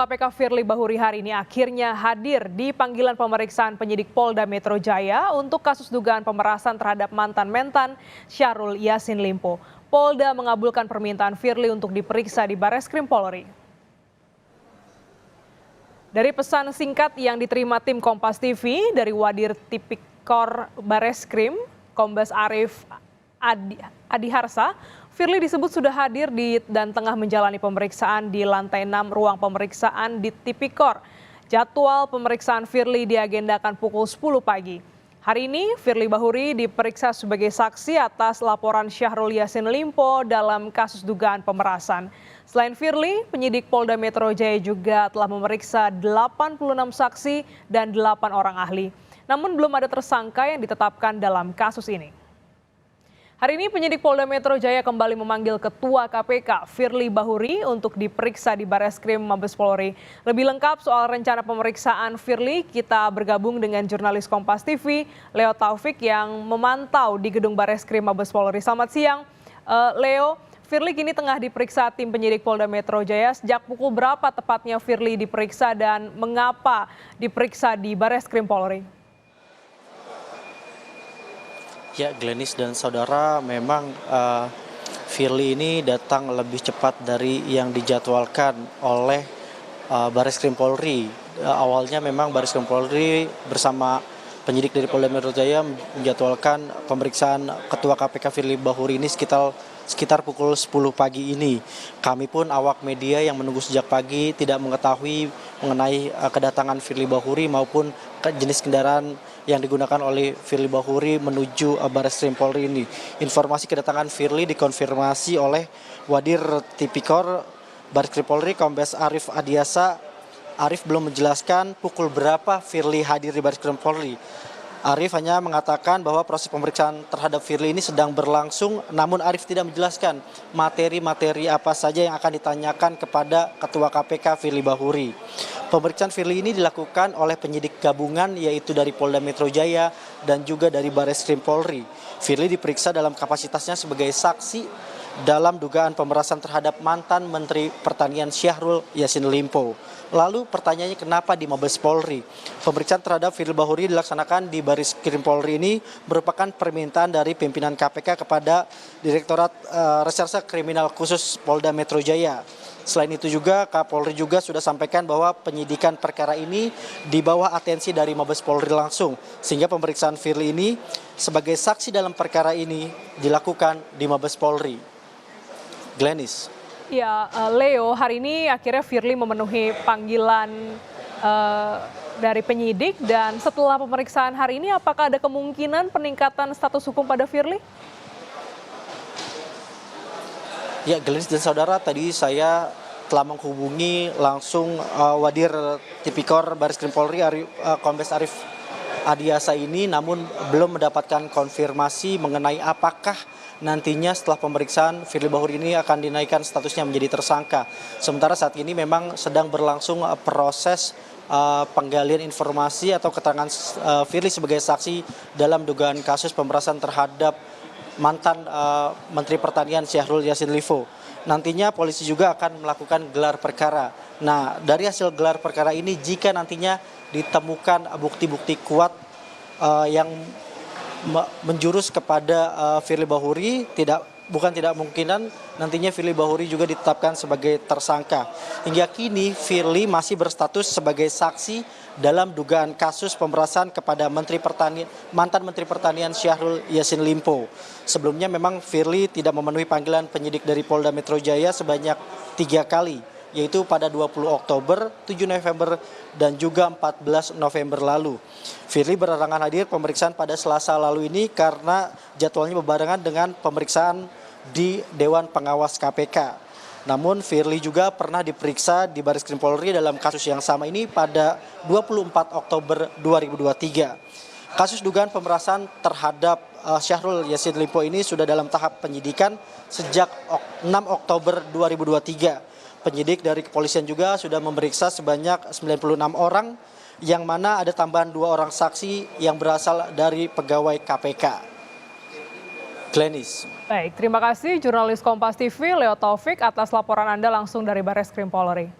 KPK Firly Bahuri hari ini akhirnya hadir di panggilan pemeriksaan penyidik Polda Metro Jaya untuk kasus dugaan pemerasan terhadap mantan-mentan Syahrul Yassin Limpo. Polda mengabulkan permintaan Firly untuk diperiksa di Bareskrim Polri. Dari pesan singkat yang diterima tim Kompas TV dari Wadir Tipikor Bareskrim, Kombes Arif Adiharsa, Firly disebut sudah hadir dan tengah menjalani pemeriksaan di lantai 6 ruang pemeriksaan di Tipikor. Jadwal pemeriksaan Firly diagendakan pukul 10 pagi. Hari ini Firly Bahuri diperiksa sebagai saksi atas laporan Syahrul Yassin Limpo dalam kasus dugaan pemerasan. Selain Firly, penyidik Polda Metro Jaya juga telah memeriksa 86 saksi dan 8 orang ahli. Namun belum ada tersangka yang ditetapkan dalam kasus ini. Hari ini penyidik Polda Metro Jaya kembali memanggil Ketua KPK Firly Bahuri untuk diperiksa di Bareskrim Mabes Polri. Lebih lengkap soal rencana pemeriksaan Firly, kita bergabung dengan jurnalis Kompas TV Leo Taufik yang memantau di gedung Bareskrim Mabes Polri. Selamat siang, Leo. Firly kini tengah diperiksa tim penyidik Polda Metro Jaya. Sejak pukul berapa tepatnya Firly diperiksa dan mengapa diperiksa di Bareskrim Polri? Ya, Glenis dan saudara, memang Firly ini datang lebih cepat dari yang dijadwalkan oleh Bareskrim Polri. Awalnya memang Bareskrim Polri bersama penyidik dari Polda Metro Jaya menjadwalkan pemeriksaan Ketua KPK Firly Bahuri ini sekitar pukul 10 pagi ini. Kami pun awak media yang menunggu sejak pagi tidak mengetahui mengenai kedatangan Firly Bahuri maupun jenis kendaraan yang digunakan oleh Firly Bahuri menuju Bareskrim Polri ini. Informasi kedatangan Firly dikonfirmasi oleh Wadir Tipikor Bareskrim Polri Kombes Arif Adiharsa. Arif belum menjelaskan pukul berapa Firly hadir di Bareskrim Polri. Arif hanya mengatakan bahwa proses pemeriksaan terhadap Firly ini sedang berlangsung, namun Arif tidak menjelaskan materi-materi apa saja yang akan ditanyakan kepada Ketua KPK Firly Bahuri. Pemeriksaan Firly ini dilakukan oleh penyidik gabungan yaitu dari Polda Metro Jaya dan juga dari Bareskrim Polri. Firly diperiksa dalam kapasitasnya sebagai saksi dalam dugaan pemerasan terhadap mantan Menteri Pertanian Syahrul Yassin Limpo. Lalu pertanyaannya kenapa di Mabes Polri? Pemeriksaan terhadap Firly Bahuri dilaksanakan di Bareskrim Polri ini merupakan permintaan dari pimpinan KPK kepada Direktorat Reserse Kriminal Khusus Polda Metro Jaya. Selain itu juga Kapolri juga sudah sampaikan bahwa penyidikan perkara ini di bawah atensi dari Mabes Polri langsung. Sehingga pemeriksaan Firly ini sebagai saksi dalam perkara ini dilakukan di Mabes Polri. Glenis. Ya, Leo, hari ini akhirnya Firly memenuhi panggilan dari penyidik dan setelah pemeriksaan hari ini apakah ada kemungkinan peningkatan status hukum pada Firly? Ya, Glenis dan saudara, tadi saya telah menghubungi langsung Wadir Tipikor Bareskrim Polri Kombes Arif Adiharsa ini, namun belum mendapatkan konfirmasi mengenai apakah nantinya setelah pemeriksaan Firly Bahuri ini akan dinaikkan statusnya menjadi tersangka. Sementara saat ini memang sedang berlangsung proses penggalian informasi atau keterangan Firly sebagai saksi dalam dugaan kasus pemerasan terhadap mantan Menteri Pertanian Syahrul Yassin Limpo. Nantinya polisi juga akan melakukan gelar perkara. Nah, dari hasil gelar perkara ini jika nantinya ditemukan bukti-bukti kuat yang menjurus kepada Firly Bahuri, bukan tidak mungkinan nantinya Firly Bahuri juga ditetapkan sebagai tersangka. Hingga kini Firly masih berstatus sebagai saksi dalam dugaan kasus pemerasan kepada mantan Menteri Pertanian Syahrul Yassin Limpo. Sebelumnya memang Firly tidak memenuhi panggilan penyidik dari Polda Metro Jaya sebanyak 3 kali, yaitu pada 20 Oktober, 7 November, dan juga 14 November lalu. Firly berhalangan hadir pemeriksaan pada Selasa lalu ini karena jadwalnya berbarengan dengan pemeriksaan di Dewan Pengawas KPK. Namun Firly juga pernah diperiksa di Bareskrim Polri dalam kasus yang sama ini pada 24 Oktober 2023. Kasus dugaan pemerasan terhadap Syahrul Yassin Limpo ini sudah dalam tahap penyidikan sejak 6 Oktober 2023. Penyidik dari kepolisian juga sudah memeriksa sebanyak 96 orang, yang mana ada tambahan 2 orang saksi yang berasal dari pegawai KPK. Glenis. Baik, terima kasih jurnalis Kompas TV Leo Taufik atas laporan Anda langsung dari Bareskrim Polri.